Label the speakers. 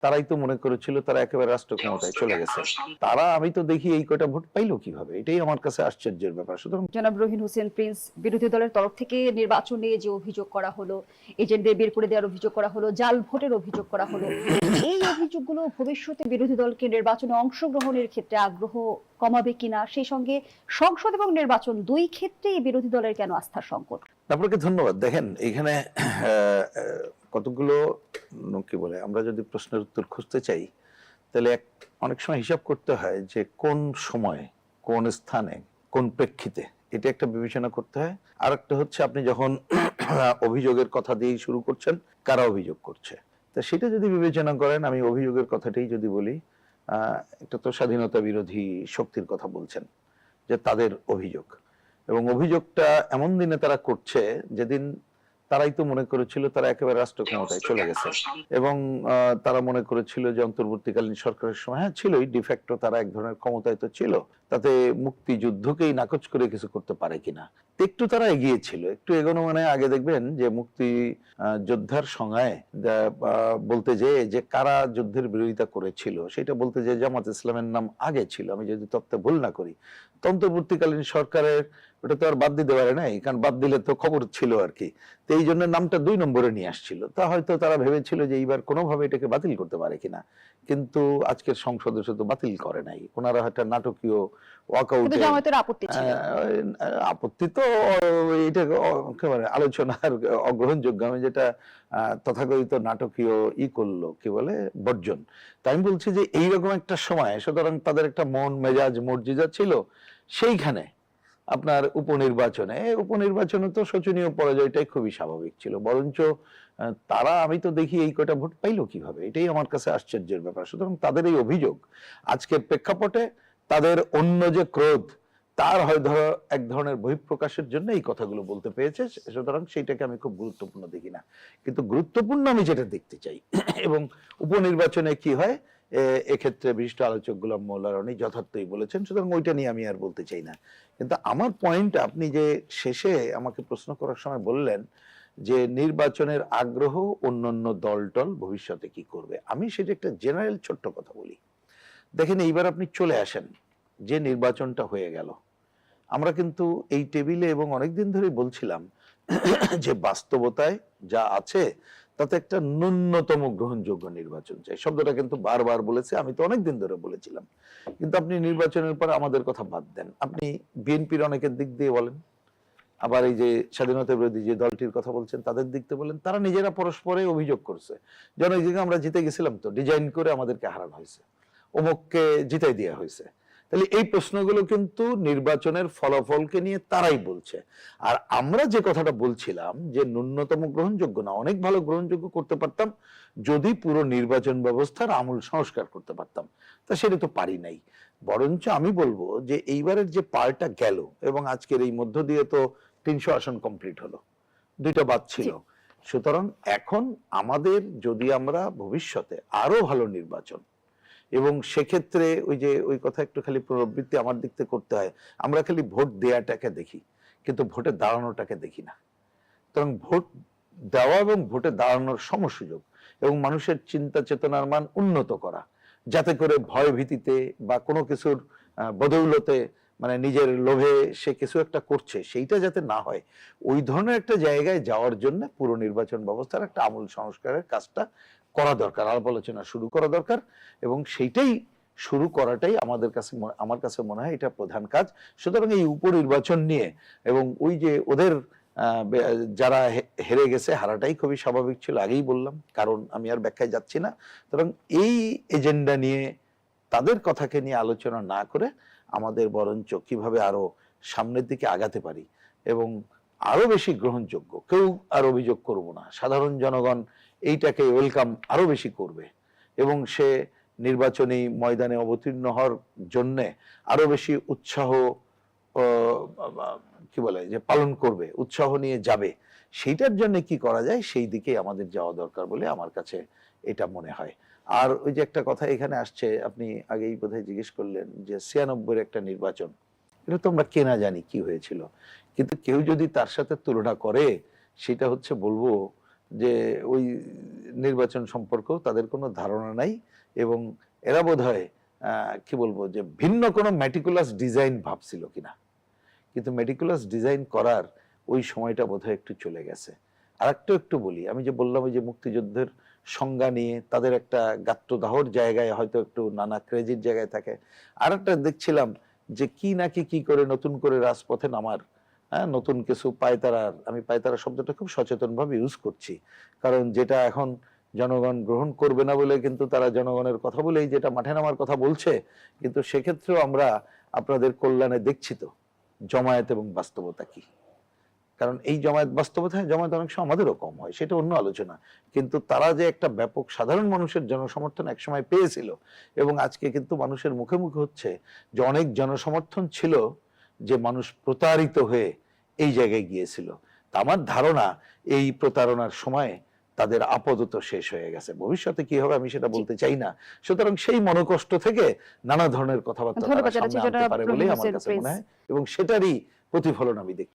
Speaker 1: তারাই তো মনে করেছিল তারা একেবারে রাষ্ট্র ক্ষমতায় চলে গেছে। তারা আমি তো দেখি এই কয়টা ভোট পাইলো কিভাবে, এটাই আমার কাছে আশ্চর্যের ব্যাপার। সুতরাং
Speaker 2: জনাব রহিন হোসেন প্রিন্স, বিরোধী দলের তরফ থেকে নির্বাচন নিয়ে যে অভিযোগ করা হলো, এজেন্টদের বের করে দেওয়ার অভিযোগ করা হলো, জাল ভোটের অভিযোগ করা হলো, এই অভিযোগগুলো ভবিষ্যতে বিরোধী দলকে নির্বাচনে অংশগ্রহণের ক্ষেত্রে আগ্রহ কমাবে কিনা, সেই সঙ্গে সংসদ এবং নির্বাচন দুই ক্ষেত্রেই বিরোধী দলের কেন আস্থার সংকট?
Speaker 1: আপনাকে ধন্যবাদ। দেখেন এখানে কতগুলো কি বলে, আমরা যদি প্রশ্নের উত্তর খুঁজতে চাই তাহলে অনেক সময় হিসাব করতে হয় যে কোন সময়, কোন স্থানে, কোন প্রেক্ষিতে, এটা একটা বিবেচনা করতে হয়। আর একটা হচ্ছে আপনি যখন অভিযোগের কথা দিয়েই শুরু করছেন, কারা অভিযোগ করছে, তা সেটা যদি বিবেচনা করেন, আমি অভিযোগের কথাটাই যদি বলি, একটা তো স্বাধীনতা বিরোধী শক্তির কথা বলছেন যে তাদের অভিযোগ, এবং অভিযোগটা এমন দিনে তারা করছে যেদিন তারাই তো মনে করেছিল তারা একেবারে রাষ্ট্র ক্ষমতায় চলে গেছে, এবং তারা মনে করেছিল যে অন্তর্বর্তীকালীন সরকারের সময়, হ্যাঁ ছিলই, ডিফ্যাক্টো তারা এক ধরনের ক্ষমতায় তো ছিল, তাতে মুক্তিযুদ্ধকেই নাকচ করে কিছু করতে পারে কিনা একটু তারা এগিয়েছিল। একটু এগোনো মানে আগে দেখবেন যে মুক্তি যোদ্ধার সংজ্ঞায় বলতে যে কারা যুদ্ধের বিরোধিতা করেছিল, সেটা বলতে যে জামাত ইসলামের নাম আগে ছিল, আমি যদি তত্ত্বে ভুল না করি। অন্তর্বর্তীকালীন সরকারের ওটা তো আর বাদ দিতে পারে নাই, কারণ বাদ দিলে তো খবর ছিল আর কি, তো এই জন্য নামটা 2 নম্বরে নিয়ে আসছিল। তা হয়তো তারা ভেবেছিল যে এইবার কোনোভাবে এটাকে বাতিল করতে পারে কিনা, কিন্তু আজকের সংসদে তো বাতিল করে নাই, ওনারা হয়তো নাটকীয় ওয়াকআউটে,
Speaker 2: জামায়াতের আপত্তি ছিল।
Speaker 1: আপত্তি তো এটা একেবারে আলোচনার অগ্রহণযোগ্য। আমি যেটা তথাকথিত নাটকীয় করলো কি বলে বর্জন, তাই আমি বলছি যে এইরকম একটা সময়, সুতরাং তাদের একটা মন মেজাজ মর্জিজা ছিল। সেইখানে আপনার উপনির্বাচনে তো শোচনীয় পরাজয়টাই খুবই স্বাভাবিক ছিল, বরঞ্চ তারা আমি তো দেখি এই কয়টা ভোট পাইলো কিভাবে, এটাই আমার কাছে আশ্চর্যের ব্যাপার। সুতরাং তাদের এই অভিযোগ আজকের প্রেক্ষাপটে, তাদের অন্য যে ক্রোধ, তার হয়তো এক ধরনের বহিঃপ্রকাশের জন্য এই কথাগুলো বলতে পেয়েছে, সুতরাং সেইটাকে আমি খুব গুরুত্বপূর্ণ দেখি না। কিন্তু গুরুত্বপূর্ণ আমি যেটা দেখতে চাই, এবং উপনির্বাচনে কি হয়, এক্ষেত্রে বিশিষ্ট আলোচক গোলাম মোল্লা রনি যথার্থই বলেছেন, সুতরাং ওইটা নিয়ে আমি আর বলতে চাই না। কিন্তু আমার পয়েন্ট, আপনি যে শেষে আমাকে প্রশ্ন করার সময় বললেন যে নির্বাচনের আগ্রহ, অন্যান্য দল ভবিষ্যতে কি করবে, আমি সেটা একটা জেনারেল ছোট্ট কথা বলি। দেখেন এইবার আপনি চলে আসেন, যে নির্বাচনটা হয়ে গেল, আমরা কিন্তু এই টেবিলে এবং অনেকদিন ধরেই বলছিলাম যে বাস্তবতায় যা আছে তাতে একটা ন্যূনতম গ্রহণযোগ্য নির্বাচন চাই। শব্দটা কিন্তু বারবার বলেছে, আমি তো অনেকদিন ধরে বলেছিলাম। কিন্তু আপনি নির্বাচনের পর আমাদের কথা বাদ দেন, আপনি বিএনপির অনেকের দিক দিয়ে বলেন, আবার এই যে স্বাধীনতা বিরোধী যে দলটির কথা বলছেন তাদের দিক থেকে বলেন, তারা নিজেরা পরস্পরে অভিযোগ করছে, যেন এই জায়গায় আমরা জিতে গেছিলাম, তো ডিজাইন করে আমাদেরকে হারানো হয়েছে, অমুককে জিতাই দেওয়া হয়েছে। তাহলে এই প্রশ্নগুলো কিন্তু নির্বাচনের ফলাফলকে নিয়ে তারাই বলছে। আর আমরা যে কথাটা বলছিলাম যে ন্যূনতম গ্রহণযোগ্য না, অনেক ভালো গ্রহণযোগ্য করতে পারতাম যদি পুরো নির্বাচন ব্যবস্থার আমূল সংস্কার করতে পারতাম, তা সেটা তো পারি নাই। বরঞ্চ আমি বলবো যে এইবারের যে পারটা গেল, এবং আজকের এই মধ্য দিয়ে তো 300 আসন কমপ্লিট হলো, 2টা বাদ ছিল। সুতরাং এখন আমাদের যদি আমরা ভবিষ্যতে আরো ভালো নির্বাচন, এবং সেক্ষেত্রে ওই কথা একটু খালি পুনরাবৃত্তি আমার দিক থেকে করতে হয়, আমরা খালি ভোট দেওয়াটাকে দেখি কিন্তু ভোটে দাঁড়ানোটাকে দেখি না। সুতরাং ভোট দেওয়া এবং ভোটে দাঁড়ানোর সমসুযোগ, এবং মানুষের চিন্তা চেতনার মান উন্নত করা, যাতে করে ভয় ভীতিতে বা কোনো কিছুর বদৌলতে, মানে নিজের লোভে সে কিছু একটা করছে, সেইটা যাতে না হয়, ওই ধরনের একটা জায়গায় যাওয়ার জন্য পুরো নির্বাচন ব্যবস্থার একটা আমূল সংস্কারের কাজটা করা দরকার, আলাপ আলোচনা শুরু করা দরকার, এবং সেইটাই শুরু করাটাই আমার কাছে মনে হয় এটা প্রধান কাজ। সুতরাং এই উপনির্বাচন নিয়ে, এবং ওই যে ওদের যারা হেরে গেছে, হারাটাই খুবই স্বাভাবিক ছিল, আগেই বললাম, কারণ আমি আর ব্যাখ্যায় যাচ্ছি না। সুতরাং এই এজেন্ডা নিয়ে, তাদের কথাকে নিয়ে আলোচনা না করে আমাদের বরঞ্চ কিভাবে আরো সামনের দিকে আগাতে পারি, এবং আরো বেশি গ্রহণযোগ্য, কেউ আর অভিযোগ করব না, সাধারণ জনগণ এইটাকে ওয়েলকাম আরো বেশি করবে, এবং সে নির্বাচনী ময়দানে অবতীর্ণ হওয়ার জন্য আরো বেশি উৎসাহ কি বলে যে পালন করবে, উৎসাহ নিয়ে যাবে। সেইটার জন্য কি করা যায়, সেই দিকে আমাদের যাওয়া দরকার বলে আমার কাছে এটা মনে হয়। আর ওই যে একটা কথা এখানে আসছে, আপনি আগেই বোধহয় জিজ্ঞেস করলেন যে 96-এর একটা নির্বাচন, এটা তো আমরা কেনা জানি কি হয়েছিল, কিন্তু কেউ যদি তার সাথে তুলনা করে, সেটা হচ্ছে বলবো যে ওই নির্বাচন সম্পর্কেও তাদের কোনো ধারণা নাই, এবং এরা বোধহয় কি বলবো যে ভিন্ন কোনো মেটিকুলাস ডিজাইন ভাবছিল কিনা, কিন্তু মেটিকুলাস ডিজাইন করার ওই সময়টা বোধহয় একটু চলে গেছে। আর একটু বলি, আমি যে বললাম ওই যে মুক্তিযুদ্ধের সংজ্ঞা নিয়ে তাদের একটা গাত্রদাহর জায়গায় হয়তো একটু নানা ক্রেজির জায়গায় থাকে। আর একটা দেখছিলাম যে কি নাকি কি করে নতুন করে রাজপথে নামার, হ্যাঁ, নতুন কিছু পায়তারার, আমি পায়তারা শব্দটা খুব সচেতন ভাবে ইউজ করছি, কারণ যেটা এখন জনগণ গ্রহণ করবে না বলে কিন্তু তারা জনগণের কথা বলেই যেটা মাঠে নামার কথা বলছে, কিন্তু সেক্ষেত্রেও আমরা আপনাদের কল্যাণে দেখছি তো জমায়েত এবং বাস্তবতা কি। কারণ এই জমায়েত বাস্তবতা, জমায়েত অনেক সময় আমাদেরও কম হয়, সেটা অন্য আলোচনা, কিন্তু তারা যে একটা ব্যাপক সাধারণ মানুষের জনসমর্থন একসময় পেয়েছিল, এবং আজকে কিন্তু মানুষের মুখে মুখে হচ্ছে যে অনেক জনসমর্থন ছিল, যে মানুষ প্রতারিত হয়ে এই জায়গায় গিয়েছিল। তা আমার ধারণা এই প্রতারণার সময় তাদের আপাতত শেষ হয়ে গেছে। ভবিষ্যতে কি হবে আমি সেটা বলতে চাই না। সুতরাং সেই মনোকষ্ট থেকে নানা ধরনের কথাবার্তা তারা
Speaker 2: ধন্যবাদ
Speaker 1: সামনে
Speaker 2: জানাচ্ছি
Speaker 1: আনতে
Speaker 2: জনাব
Speaker 1: পারে বলেই
Speaker 2: রহিম
Speaker 1: আমার
Speaker 2: হোসেন
Speaker 1: কাছে
Speaker 2: প্রিন্স।
Speaker 1: মনে হয়, এবং সেটারই প্রতিফলন আমি দেখি।